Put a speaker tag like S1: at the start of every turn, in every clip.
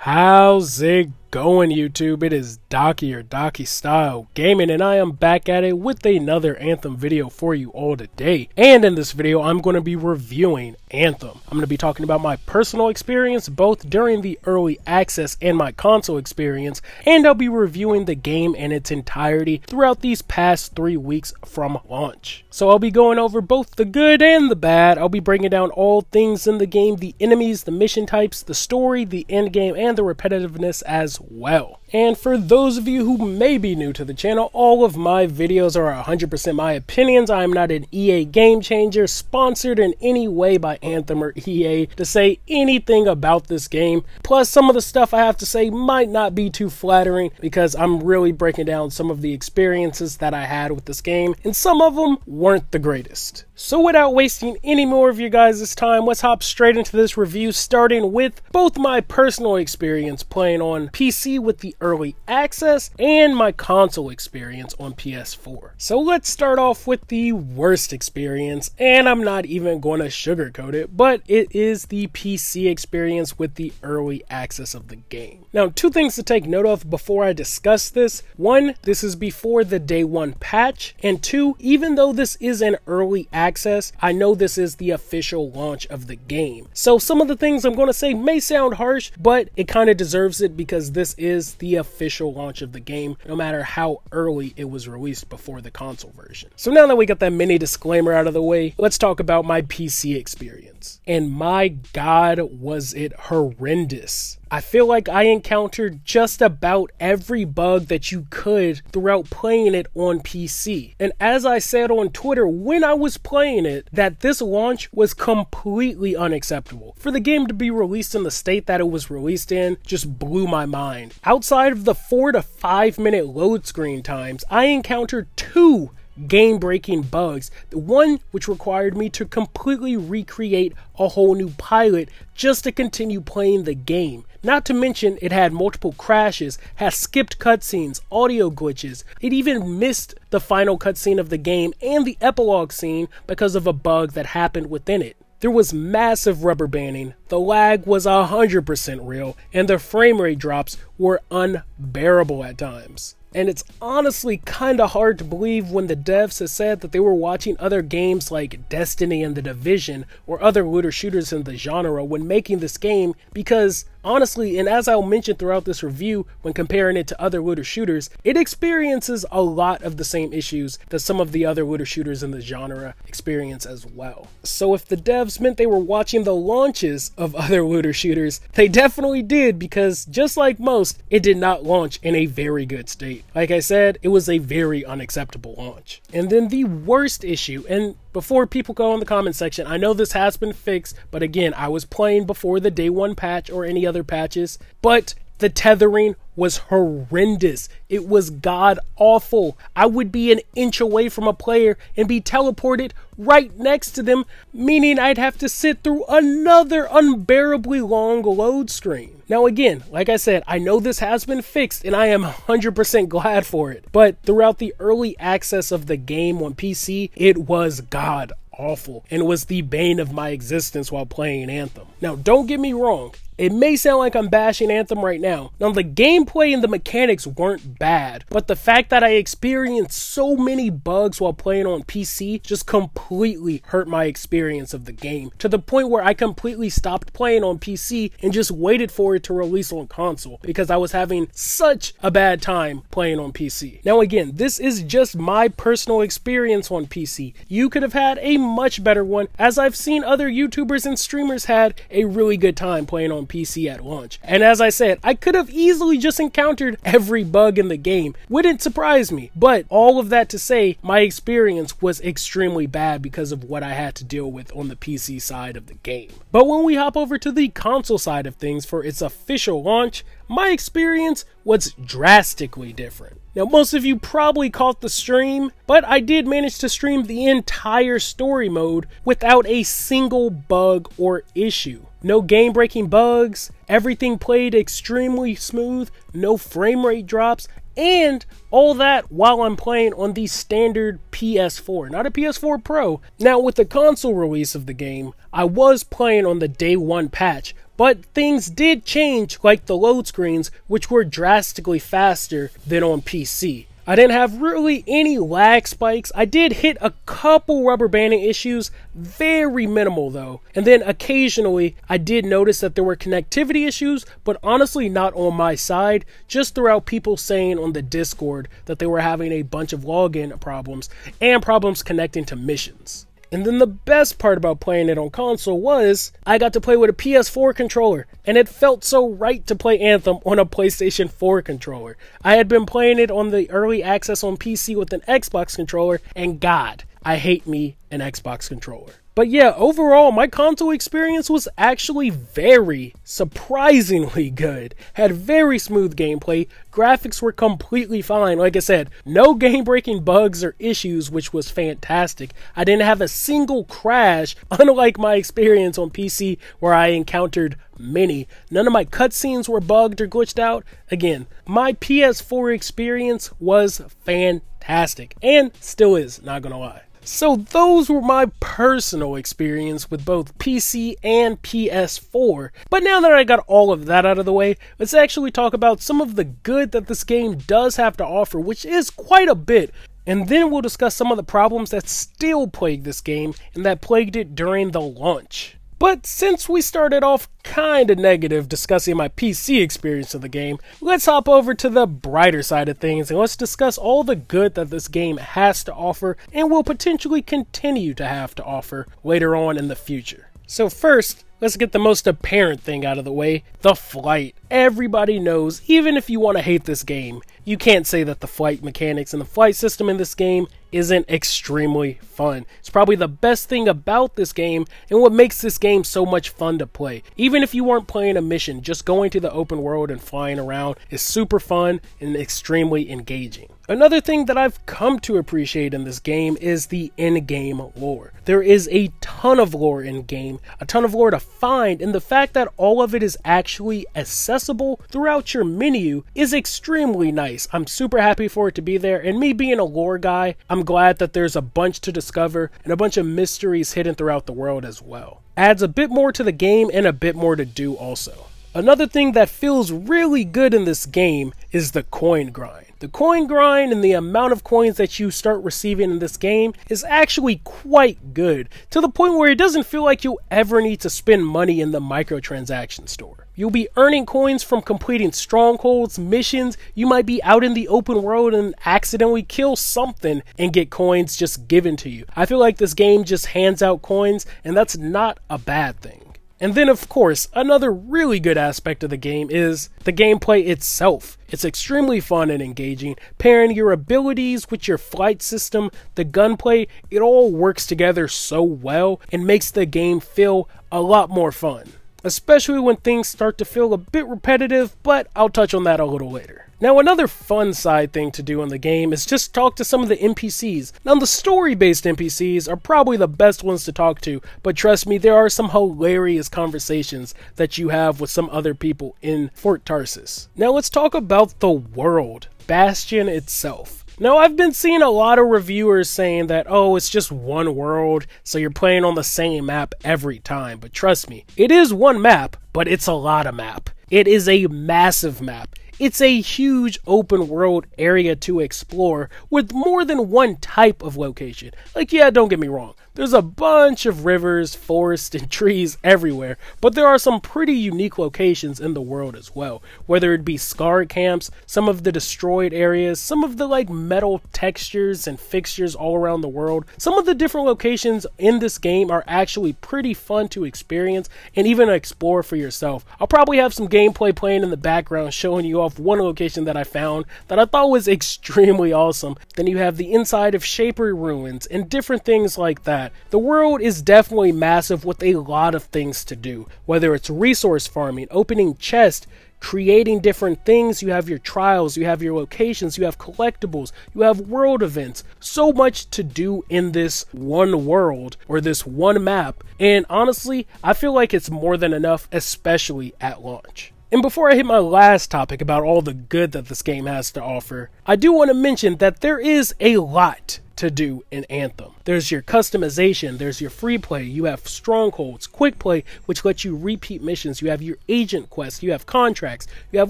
S1: How's it going, YouTube? It is Daiki or Daiki Style Gaming, and I am back at it with another Anthem video for you all today. And in this video, I'm going to be reviewing Anthem. I'm going to be talking about my personal experience both during the early access and my console experience, and I'll be reviewing the game in its entirety throughout these past 3 weeks from launch. So I'll be going over both the good and the bad. I'll be breaking down all things in the game, the enemies, the mission types, the story, the endgame, and the repetitiveness as well. And for those of you who may be new to the channel, all of my videos are 100% my opinions. I am not an EA game changer, sponsored in any way by Anthem or EA to say anything about this game. Plus, some of the stuff I have to say might not be too flattering because I'm really breaking down some of the experiences that I had with this game, and some of them weren't the greatest. So without wasting any more of your guys' time, let's hop straight into this review, starting with both my personal experience playing on PC with the early access and my console experience on PS4. So let's start off with the worst experience, and I'm not even going to sugarcoat it, but it is the PC experience with the early access of the game. Now, two things to take note of before I discuss this. One, this is before the day one patch, and two, even though this is an early access, I know this is the official launch of the game. So some of the things I'm going to say may sound harsh, but it kind of deserves it because this is the official launch of the game, no matter how early it was released before the console version. So now that we got that mini disclaimer out of the way, let's talk about my PC experience. And my God, was it horrendous. I feel like I encountered just about every bug that you could throughout playing it on PC. And as I said on Twitter when I was playing it, that this launch was completely unacceptable. For the game to be released in the state that it was released in just blew my mind. Outside of the 4 to 5 minute load screen times, I encountered two game-breaking bugs. The one which required me to completely recreate a whole new pilot just to continue playing the game. Not to mention it had multiple crashes, had skipped cutscenes, audio glitches. It even missed the final cutscene of the game and the epilogue scene because of a bug that happened within it. There was massive rubber banding, the lag was 100% real, and the frame rate drops were unbearable at times. And it's honestly kinda hard to believe when the devs have said that they were watching other games like Destiny and The Division or other looter shooters in the genre when making this game, because honestly, and as I'll mention throughout this review when comparing it to other looter shooters, it experiences a lot of the same issues that some of the other looter shooters in the genre experience as well. So if the devs meant they were watching the launches of other looter shooters, they definitely did, because just like most, it did not launch in a very good state. Like I said, it was a very unacceptable launch. And then the worst issue, and before people go in the comment section, I know this has been fixed, but again, I was playing before the day one patch or any other patches, but the tethering was horrendous. It was god awful. I would be an inch away from a player and be teleported right next to them, meaning I'd have to sit through another unbearably long load screen. Now again, like I said, I know this has been fixed and I am 100% glad for it, but throughout the early access of the game on PC, it was god awful and was the bane of my existence while playing Anthem. Now don't get me wrong, it may sound like I'm bashing Anthem right now. Now, the gameplay and the mechanics weren't bad, but the fact that I experienced so many bugs while playing on PC just completely hurt my experience of the game, to the point where I completely stopped playing on PC and just waited for it to release on console because I was having such a bad time playing on PC. Now again, this is just my personal experience on PC. You could have had a much better one, as I've seen other YouTubers and streamers had a really good time playing on PC at launch. And as I said, I could have easily just encountered every bug in the game. Wouldn't surprise me. But all of that to say, my experience was extremely bad because of what I had to deal with on the PC side of the game. But when we hop over to the console side of things for its official launch, my experience was drastically different. Now, most of you probably caught the stream, but I did manage to stream the entire story mode without a single bug or issue. No game-breaking bugs, everything played extremely smooth, no frame rate drops, And all that while I'm playing on the standard PS4, not a PS4 Pro. Now, with the console release of the game, I was playing on the day one patch, but things did change, like the load screens, which were drastically faster than on PC. I didn't have really any lag spikes. I did hit a couple rubber banding issues, very minimal though. And then occasionally I did notice that there were connectivity issues, but honestly not on my side, just throughout people saying on the Discord that they were having a bunch of login problems and problems connecting to missions. And then the best part about playing it on console was I got to play with a PS4 controller, and it felt so right to play Anthem on a PlayStation 4 controller. I had been playing it on the early access on PC with an Xbox controller, and God, I hate me an Xbox controller. But yeah, overall, my console experience was actually very, surprisingly good. Had very smooth gameplay, graphics were completely fine. Like I said, no game-breaking bugs or issues, which was fantastic. I didn't have a single crash, unlike my experience on PC where I encountered many. None of my cutscenes were bugged or glitched out. Again, my PS4 experience was fantastic, and still is, not gonna lie. So those were my personal experience with both PC and PS4. But now that I got all of that out of the way, let's actually talk about some of the good that this game does have to offer, which is quite a bit. And then we'll discuss some of the problems that still plague this game and that plagued it during the launch. But since we started off kinda negative discussing my PC experience of the game, let's hop over to the brighter side of things and let's discuss all the good that this game has to offer and will potentially continue to have to offer later on in the future. So first, let's get the most apparent thing out of the way, the flight. Everybody knows, even if you want to hate this game, you can't say that the flight mechanics and the flight system in this game isn't extremely fun. It's probably the best thing about this game and what makes this game so much fun to play. Even if you weren't playing a mission, just going to the open world and flying around is super fun and extremely engaging. Another thing that I've come to appreciate in this game is the in-game lore. There is a ton of lore in-game, a ton of lore to find, and the fact that all of it is actually accessible throughout your menu is extremely nice. I'm super happy for it to be there, and me being a lore guy, I'm glad that there's a bunch to discover and a bunch of mysteries hidden throughout the world as well. Adds a bit more to the game and a bit more to do also. Another thing that feels really good in this game is the coin grind. The coin grind and the amount of coins that you start receiving in this game is actually quite good, to the point where it doesn't feel like you'll ever need to spend money in the microtransaction store. You'll be earning coins from completing strongholds, missions. You might be out in the open world and accidentally kill something and get coins just given to you. I feel like this game just hands out coins, and that's not a bad thing. And then, of course, another really good aspect of the game is the gameplay itself. It's extremely fun and engaging. Pairing your abilities with your flight system, the gunplay, it all works together so well and makes the game feel a lot more fun. Especially when things start to feel a bit repetitive, but I'll touch on that a little later. Now, another fun side thing to do in the game is just talk to some of the NPCs. Now, the story-based NPCs are probably the best ones to talk to, but trust me, there are some hilarious conversations that you have with some other people in Fort Tarsis. Now, let's talk about the world, Bastion itself. Now, I've been seeing a lot of reviewers saying that, oh, it's just one world, so you're playing on the same map every time. But trust me, it is one map, but it's a lot of map. It is a massive map. It's a huge open world area to explore with more than one type of location. Like, yeah, don't get me wrong. There's a bunch of rivers, forests, and trees everywhere, but there are some pretty unique locations in the world as well. Whether it be scar camps, some of the destroyed areas, some of the metal textures and fixtures all around the world. Some of the different locations in this game are actually pretty fun to experience and even explore for yourself. I'll probably have some gameplay playing in the background showing you off one location that I found that I thought was extremely awesome. Then you have the inside of Shaper Ruins and different things like that. The world is definitely massive with a lot of things to do, whether it's resource farming, opening chests, creating different things. You have your trials, you have your locations, you have collectibles, you have world events. So much to do in this one world or this one map, and honestly, I feel like it's more than enough, especially at launch. And before I hit my last topic about all the good that this game has to offer, I do want to mention that there is a lot to do in Anthem. There's your customization, there's your free play, you have strongholds, quick play, which lets you repeat missions, you have your agent quests, you have contracts, you have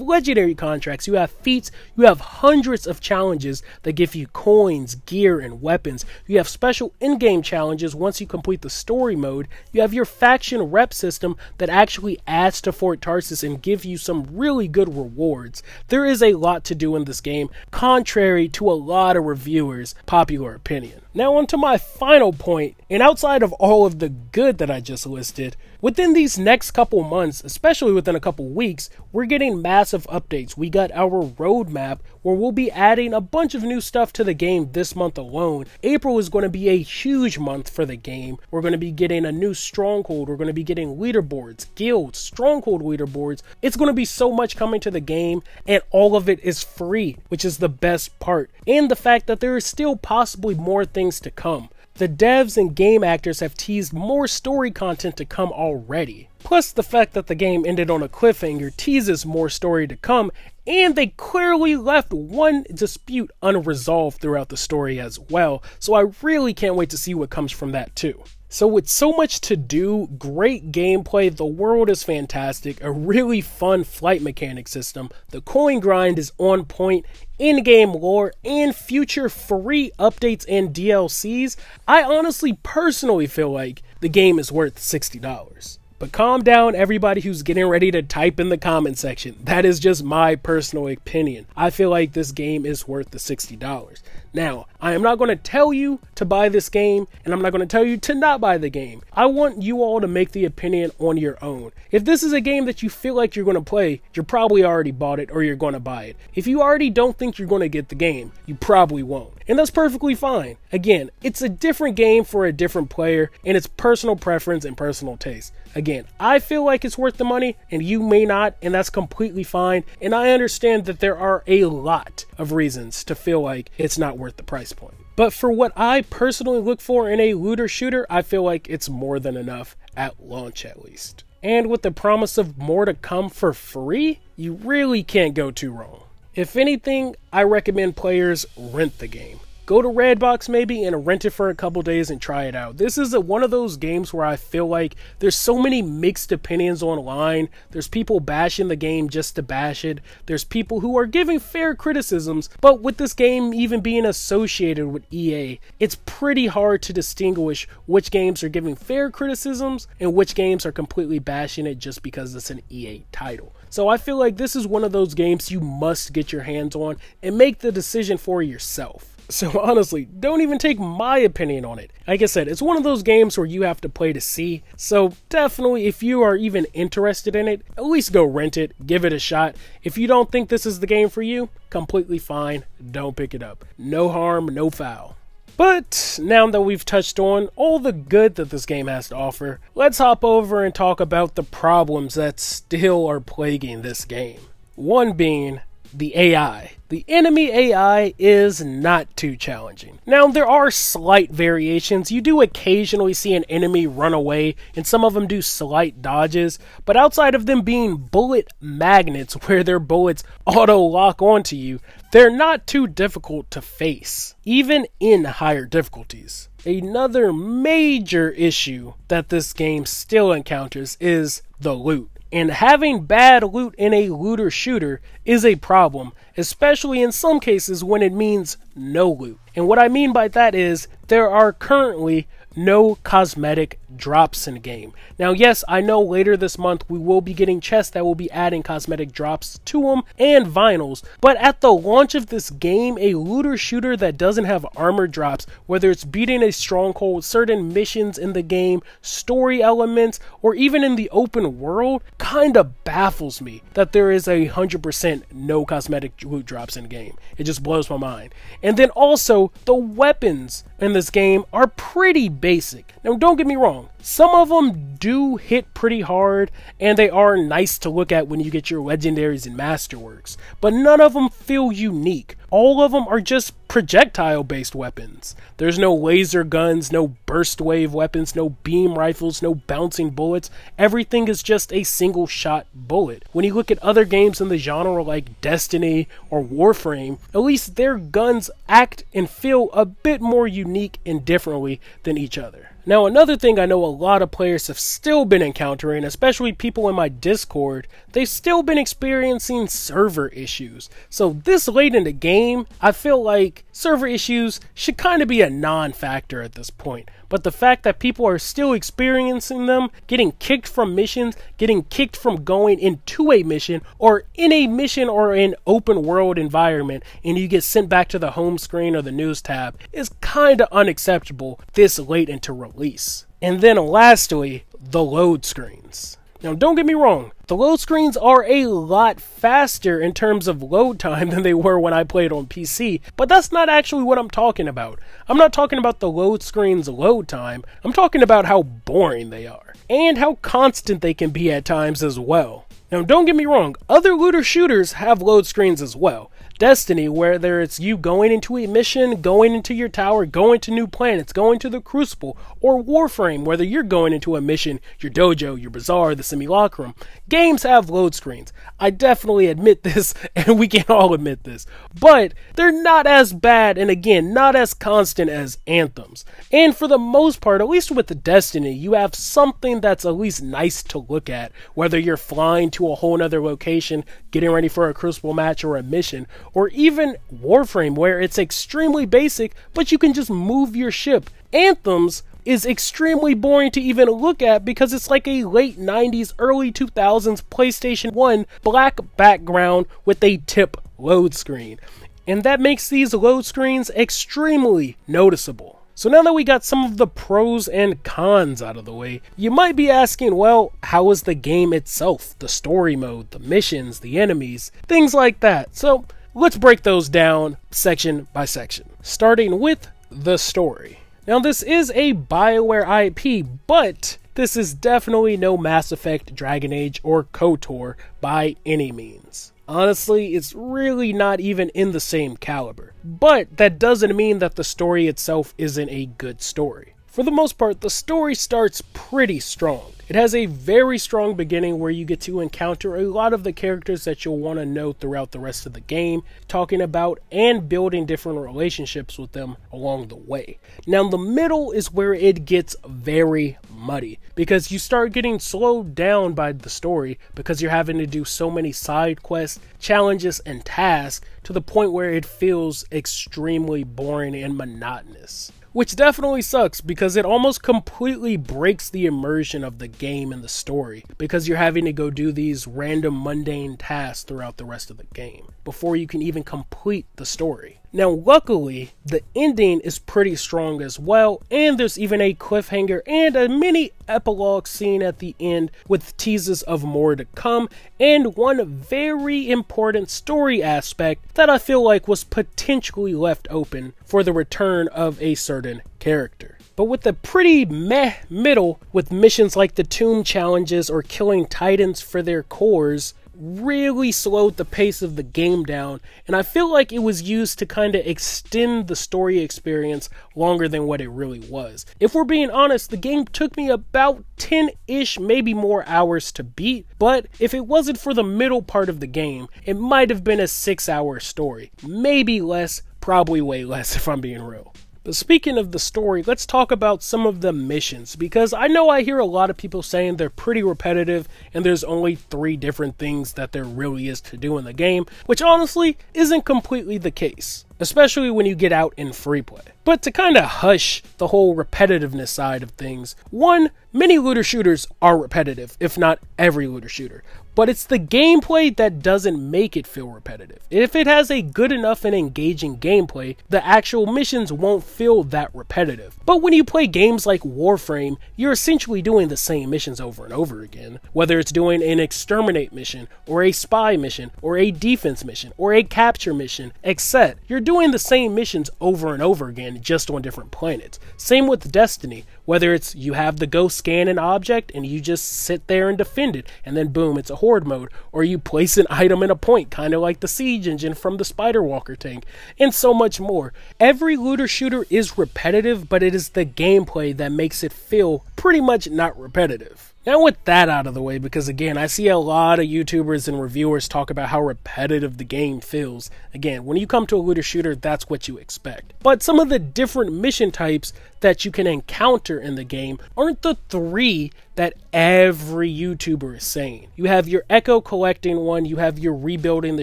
S1: legendary contracts, you have feats, you have hundreds of challenges that give you coins, gear, and weapons. You have special in-game challenges once you complete the story mode. You have your faction rep system that actually adds to Fort Tarsus and give you some really good rewards. There is a lot to do in this game, contrary to a lot of reviewers' popular opinion. Now on to my final point, and outside of all of the good that I just listed, within these next couple months, especially within a couple weeks, we're getting massive updates. We got our roadmap where we'll be adding a bunch of new stuff to the game this month alone. April is going to be a huge month for the game. We're going to be getting a new stronghold. We're going to be getting leaderboards, guilds, stronghold leaderboards. It's going to be so much coming to the game, and all of it is free, which is the best part. And the fact that there is still possibly more things to come. The devs and game actors have teased more story content to come already. Plus the fact that the game ended on a cliffhanger teases more story to come, and they clearly left one dispute unresolved throughout the story as well, so I really can't wait to see what comes from that too. So with so much to do, great gameplay, the world is fantastic, a really fun flight mechanic system, the coin grind is on point, in-game lore, and future free updates and DLCs, I honestly personally feel like the game is worth $60. But calm down everybody who's getting ready to type in the comment section. That is just my personal opinion. I feel like this game is worth the $60. Now, I am not going to tell you to buy this game, and I'm not going to tell you to not buy the game. I want you all to make the opinion on your own. If this is a game that you feel like you're going to play, you're probably already bought it or you're going to buy it. If you already don't think you're going to get the game, you probably won't. And that's perfectly fine. Again, it's a different game for a different player, and it's personal preference and personal taste. Again, I feel like it's worth the money, and you may not, and that's completely fine. And I understand that there are a lot of reasons to feel like it's not worth the price point. But for what I personally look for in a looter shooter, I feel like it's more than enough at launch at least. And with the promise of more to come for free, you really can't go too wrong. If anything, I recommend players rent the game. Go to Redbox maybe and rent it for a couple days and try it out. This is one of those games where I feel like there's so many mixed opinions online. There's people bashing the game just to bash it. There's people who are giving fair criticisms, but with this game even being associated with EA, it's pretty hard to distinguish which games are giving fair criticisms and which games are completely bashing it just because it's an EA title. So I feel like this is one of those games you must get your hands on and make the decision for yourself. So honestly, don't even take my opinion on it. Like I said, it's one of those games where you have to play to see. So definitely, if you are even interested in it, at least go rent it, give it a shot. If you don't think this is the game for you, completely fine, don't pick it up. No harm, no foul. But now that we've touched on all the good that this game has to offer, let's hop over and talk about the problems that still are plaguing this game. One being the AI. The enemy AI is not too challenging. Now, there are slight variations. You do occasionally see an enemy run away, and some of them do slight dodges, but outside of them being bullet magnets where their bullets auto-lock onto you, they're not too difficult to face, even in higher difficulties. Another major issue that this game still encounters is the loot. And having bad loot in a looter shooter is a problem, especially in some cases when it means no loot. And what I mean by that is there are currently no cosmetic drops in the game. Now, yes, I know later this month we will be getting chests that will be adding cosmetic drops to them and vinyls, but at the launch of this game, a looter shooter that doesn't have armor drops, whether it's beating a stronghold, certain missions in the game, story elements, or even in the open world, kinda baffles me that there is 100% no cosmetic loot drops in the game. It just blows my mind. And then also, the weapons in this game are pretty basic. Now, don't get me wrong, Some of them do hit pretty hard, and they are nice to look at when you get your legendaries and masterworks, but none of them feel unique. All of them are just projectile-based weapons. There's no laser guns, no burst wave weapons, no beam rifles, no bouncing bullets. Everything is just a single-shot bullet. When you look at other games in the genre like Destiny or Warframe, at least their guns act and feel a bit more unique and differently than each other. Now, another thing I know a lot of players have still been encountering, especially people in my Discord, they've still been experiencing server issues. So this late in the game, I feel like server issues should kind of be a non-factor at this point. But the fact that people are still experiencing them, getting kicked from missions, getting kicked from going into a mission, or in a mission or an open world environment, and you get sent back to the home screen or the news tab, is kind of unacceptable this late into release. And then lastly, the load screens. Now, don't get me wrong, the load screens are a lot faster in terms of load time than they were when I played on PC, but that's not actually what I'm talking about. I'm not talking about the load screens' load time, I'm talking about how boring they are, and how constant they can be at times as well. Now, don't get me wrong, other looter shooters have load screens as well. Destiny, whether it's you going into a mission, going into your tower, going to new planets, going to the Crucible, or Warframe, whether you're going into a mission, your dojo, your bazaar, the simulacrum, games have load screens. I definitely admit this, and we can all admit this, but they're not as bad, and again, not as constant as Anthem's. And for the most part, at least with the Destiny, you have something that's at least nice to look at, whether you're flying to a whole nother location, getting ready for a Crucible match or a mission, or even Warframe, where it's extremely basic, but you can just move your ship. Anthem's is extremely boring to even look at because it's like a late 90s, early 2000s PlayStation 1 black background with a tip load screen. And that makes these load screens extremely noticeable. So now that we got some of the pros and cons out of the way, you might be asking, well, how is the game itself? The story mode, the missions, the enemies, things like that. So let's break those down section by section, starting with the story. Now, this is a BioWare IP, but this is definitely no Mass Effect, Dragon Age, or KOTOR by any means. Honestly, it's really not even in the same caliber. But that doesn't mean that the story itself isn't a good story. For the most part, the story starts pretty strong. It has a very strong beginning where you get to encounter a lot of the characters that you'll want to know throughout the rest of the game, talking about and building different relationships with them along the way. Now, the middle is where it gets very muddy, because you start getting slowed down by the story because you're having to do so many side quests, challenges, and tasks to the point where it feels extremely boring and monotonous. Which definitely sucks because it almost completely breaks the immersion of the game and the story, because you're having to go do these random mundane tasks throughout the rest of the game before you can even complete the story. Now, luckily, the ending is pretty strong as well, and there's even a cliffhanger and a mini epilogue scene at the end with teases of more to come, and one very important story aspect that I feel like was potentially left open for the return of a certain character. But with a pretty meh middle, with missions like the tomb challenges or killing titans for their cores, really slowed the pace of the game down, and I feel like it was used to kind of extend the story experience longer than what it really was. If we're being honest, the game took me about 10-ish, maybe more hours to beat, but if it wasn't for the middle part of the game, it might have been a 6-hour story. Maybe less, probably way less if I'm being real. But speaking of the story, let's talk about some of the missions, because I know I hear a lot of people saying they're pretty repetitive and there's only 3 different things that there really is to do in the game, which honestly isn't completely the case, especially when you get out in free play. But to kind of hush the whole repetitiveness side of things, one, many looter shooters are repetitive, if not every looter shooter. But it's the gameplay that doesn't make it feel repetitive. If it has a good enough and engaging gameplay, the actual missions won't feel that repetitive. But when you play games like Warframe, you're essentially doing the same missions over and over again. Whether it's doing an exterminate mission, or a spy mission, or a defense mission, or a capture mission, etc. You're doing the same missions over and over again, just on different planets. Same with Destiny, whether it's you have to go scan an object and you just sit there and defend it, and then boom, it's a horde mode, or you place an item in a point, kind of like the siege engine from the Spider Walker tank, and so much more. Every looter shooter is repetitive, but it is the gameplay that makes it feel pretty much not repetitive. Now with that out of the way, because again, I see a lot of YouTubers and reviewers talk about how repetitive the game feels. Again, when you come to a looter shooter, that's what you expect. But some of the different mission types that you can encounter in the game aren't the 3 that every YouTuber is saying. You have your echo collecting one, you have your rebuilding the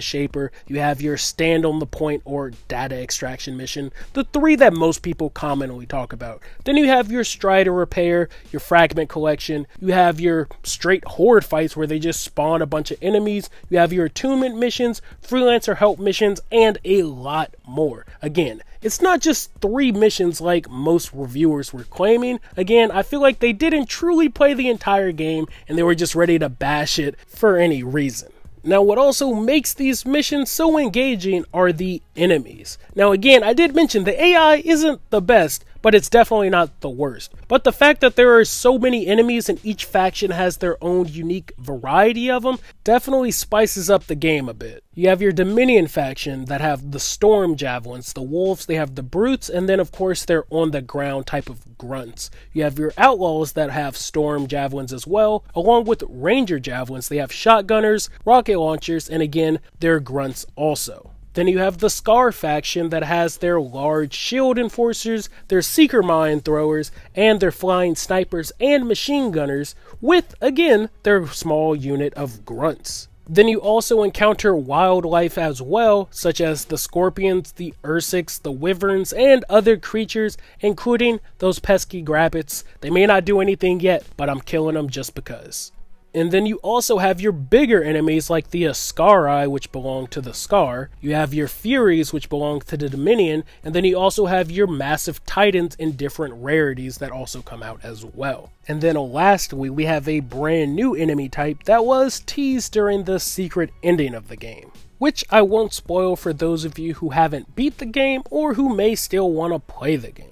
S1: shaper, you have your stand on the point or data extraction mission, the 3 that most people commonly talk about. Then you have your strider repair, your fragment collection, you have your straight horde fights where they just spawn a bunch of enemies, you have your attunement missions, freelancer help missions, and a lot more. Again, it's not just 3 missions like most reviewers were claiming. Again, I feel like they didn't truly play the entire game and they were just ready to bash it for any reason. Now, what also makes these missions so engaging are the enemies. Now again, I did mention the AI isn't the best, but it's definitely not the worst. But the fact that there are so many enemies and each faction has their own unique variety of them definitely spices up the game a bit. You have your Dominion faction that have the storm javelins, the wolves, they have the brutes, and then of course they're on the ground type of grunts. You have your outlaws that have storm javelins as well, along with ranger javelins. They have shotgunners, rocket launchers, and again, they're grunts also. Then you have the Scar faction that has their large shield enforcers, their seeker mine throwers, and their flying snipers and machine gunners, with, again, their small unit of grunts. Then you also encounter wildlife as well, such as the scorpions, the ursics, the wyverns, and other creatures, including those pesky grabbits. They may not do anything yet, but I'm killing them just because. And then you also have your bigger enemies like the Ascari, which belong to the Scar. You have your Furies, which belong to the Dominion. And then you also have your massive Titans in different rarities that also come out as well. And then lastly, we have a brand new enemy type that was teased during the secret ending of the game, which I won't spoil for those of you who haven't beat the game or who may still want to play the game.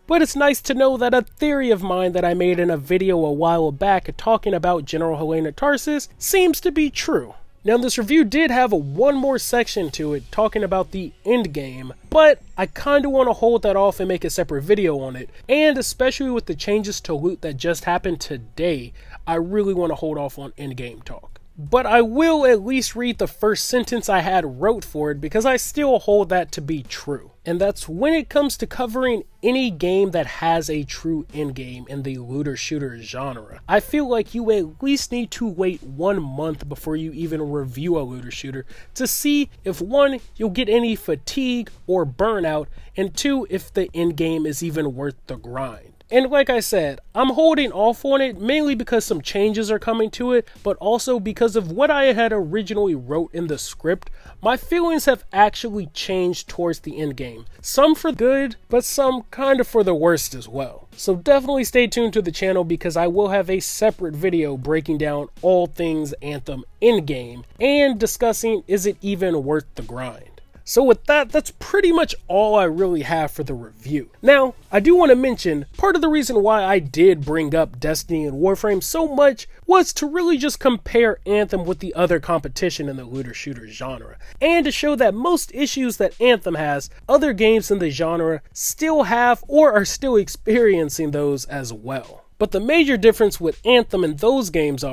S1: But it's nice to know that a theory of mine that I made in a video a while back talking about General Helena Tarsis seems to be true. Now this review did have one more section to it talking about the end game, but I kinda want to hold that off and make a separate video on it, and especially with the changes to loot that just happened today, I really want to hold off on end game talk. But I will at least read the first sentence I had wrote for it because I still hold that to be true. And that's when it comes to covering any game that has a true endgame in the looter shooter genre, I feel like you at least need to wait 1 month before you even review a looter shooter to see if 1, you'll get any fatigue or burnout, and 2, if the endgame is even worth the grind. And like I said, I'm holding off on it mainly because some changes are coming to it, but also because of what I had originally wrote in the script. My feelings have actually changed towards the end game. Some for good, but some kind of for the worst as well. So definitely stay tuned to the channel because I will have a separate video breaking down all things Anthem endgame and discussing is it even worth the grind. So with that, that's pretty much all I really have for the review. Now, I do want to mention, part of the reason why I did bring up Destiny and Warframe so much was to really just compare Anthem with the other competition in the looter shooter genre, and to show that most issues that Anthem has, other games in the genre still have or are still experiencing those as well. But the major difference with Anthem and those games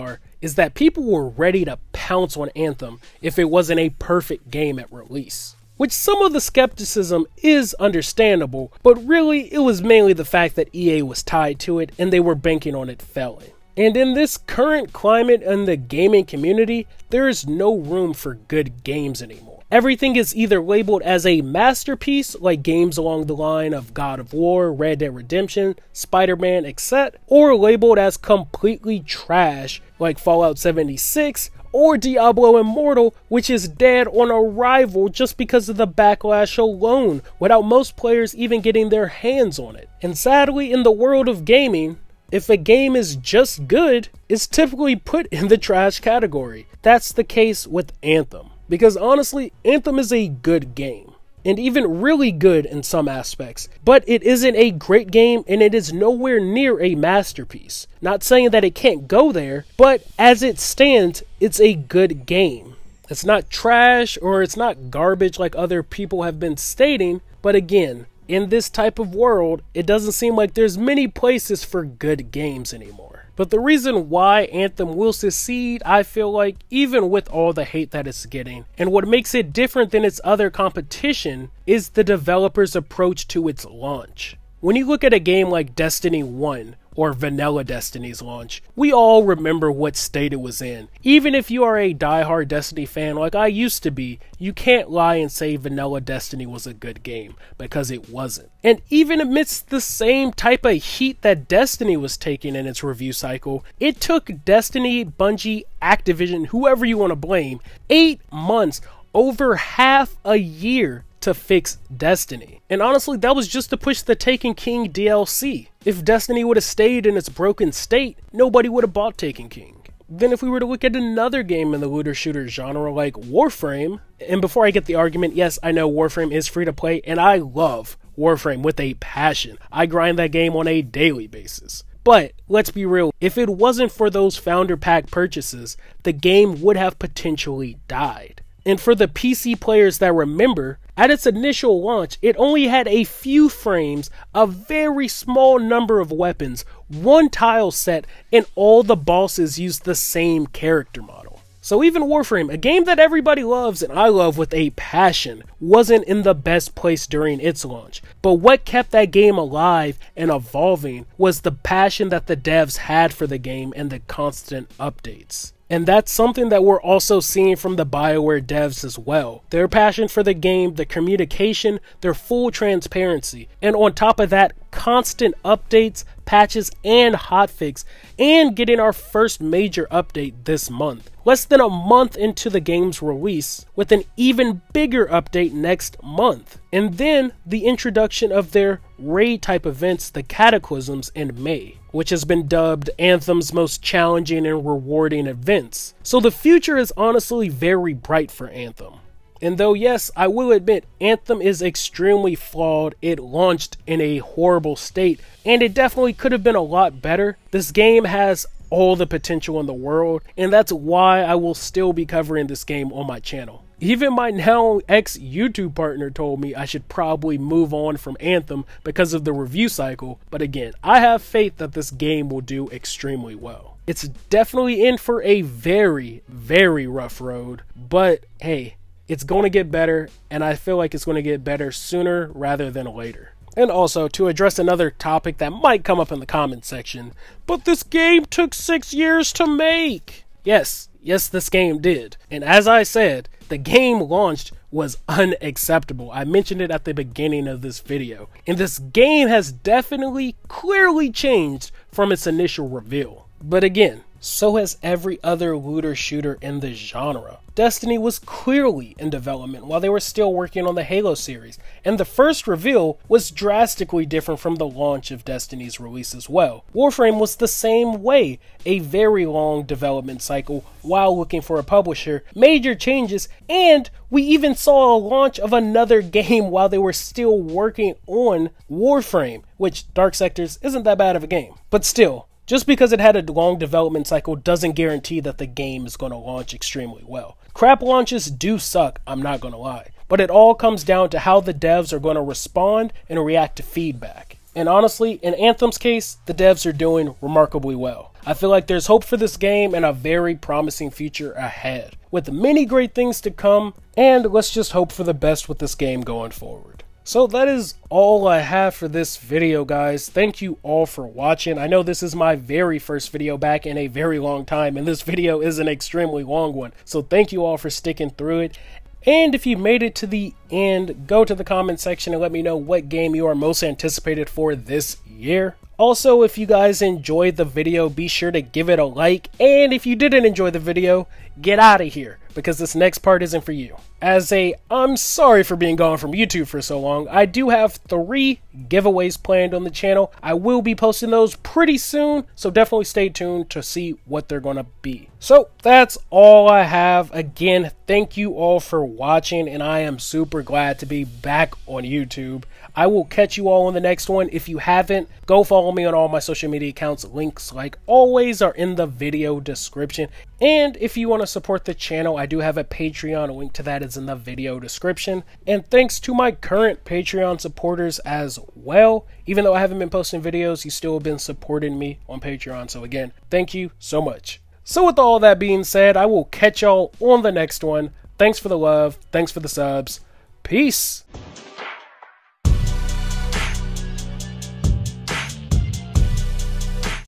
S1: is that people were ready to pounce on Anthem if it wasn't a perfect game at release. Which some of the skepticism is understandable, but really it was mainly the fact that EA was tied to it and they were banking on it failing. And in this current climate in the gaming community, there is no room for good games anymore. Everything is either labeled as a masterpiece, like games along the line of God of War, Red Dead Redemption, Spider-Man, etc., or labeled as completely trash, like Fallout 76, or Diablo Immortal, which is dead on arrival just because of the backlash alone, without most players even getting their hands on it. And sadly, in the world of gaming, if a game is just good, it's typically put in the trash category. That's the case with Anthem. Because honestly, Anthem is a good game. and even really good in some aspects, but it isn't a great game and it is nowhere near a masterpiece. Not saying that it can't go there, but as it stands, it's a good game. It's not trash or it's not garbage like other people have been stating, but again, in this type of world, it doesn't seem like there's many places for good games anymore. But the reason why Anthem will succeed, I feel like, even with all the hate that it's getting, and what makes it different than its other competition, is the developer's approach to its launch. When you look at a game like Destiny 1, or Vanilla Destiny's launch, we all remember what state it was in. Even if you are a diehard Destiny fan like I used to be, you can't lie and say Vanilla Destiny was a good game, because it wasn't. And even amidst the same type of heat that Destiny was taking in its review cycle, it took Destiny, Bungie, Activision, whoever you want to blame, 8 months, over half a year to fix Destiny. And honestly, that was just to push the Taken King DLC. If Destiny would have stayed in its broken state, nobody would have bought Taken King. Then if we were to look at another game in the looter shooter genre like Warframe, and before I get the argument, yes, I know Warframe is free to play, and I love Warframe with a passion. I grind that game on a daily basis. But let's be real, if it wasn't for those founder pack purchases, the game would have potentially died. And for the PC players that remember, at its initial launch, it only had a few frames, a very small number of weapons, one tile set, and all the bosses used the same character model. So even Warframe, a game that everybody loves and I love with a passion, wasn't in the best place during its launch. But what kept that game alive and evolving was the passion that the devs had for the game and the constant updates. And that's something that we're also seeing from the BioWare devs as well. Their passion for the game, the communication, their full transparency, and on top of that, constant updates, patches, and hotfix, and getting our first major update this month. Less than a month into the game's release, with an even bigger update next month. And then the introduction of their raid type events, the Cataclysms, in May, which has been dubbed Anthem's most challenging and rewarding events. So the future is honestly very bright for Anthem. And though yes, I will admit, Anthem is extremely flawed, it launched in a horrible state, and it definitely could have been a lot better, this game has all the potential in the world, and that's why I will still be covering this game on my channel. Even my now ex-YouTube partner told me I should probably move on from Anthem because of the review cycle, but again, I have faith that this game will do extremely well. It's definitely in for a very, very rough road, but hey, it's going to get better, and I feel like it's going to get better sooner rather than later. And also, to address another topic that might come up in the comments section, but this game took 6 years to make! Yes, this game did. And as I said, the game launched was unacceptable. I mentioned it at the beginning of this video. And this game has definitely, clearly changed from its initial reveal. But again, so has every other looter shooter in the genre. Destiny was clearly in development while they were still working on the Halo series, and the first reveal was drastically different from the launch of Destiny's release as well. Warframe was the same way, a very long development cycle while looking for a publisher, major changes, and we even saw a launch of another game while they were still working on Warframe, which Dark Sectors isn't that bad of a game, but still. Just because it had a long development cycle doesn't guarantee that the game is going to launch extremely well. Crap launches do suck, I'm not going to lie. But it all comes down to how the devs are going to respond and react to feedback. And honestly, in Anthem's case, the devs are doing remarkably well. I feel like there's hope for this game and a very promising future ahead, with many great things to come, and let's just hope for the best with this game going forward. So that is all I have for this video, guys. Thank you all for watching. I know this is my very first video back in a very long time, and this video is an extremely long one. So thank you all for sticking through it. And if you made it to the end, go to the comment section and let me know what game you are most anticipated for this year. Also, if you guys enjoyed the video, be sure to give it a like. And if you didn't enjoy the video, get out of here, because this next part isn't for you. As a I'm sorry for being gone from YouTube for so long, I do have 3 giveaways planned on the channel. I will be posting those pretty soon, so definitely stay tuned to see what they're gonna be. So that's all I have. Again, thank you all for watching, and I am super glad to be back on YouTube. I will catch you all in the next one. If you haven't, go follow me on all my social media accounts. Links, like always, are in the video description. And if you want to support the channel, I do have a Patreon. A link to that is in the video description. And thanks to my current Patreon supporters as well. Even though I haven't been posting videos, you still have been supporting me on Patreon. So again, thank you so much. So with all that being said, I will catch y'all on the next one. Thanks for the love. Thanks for the subs. Peace.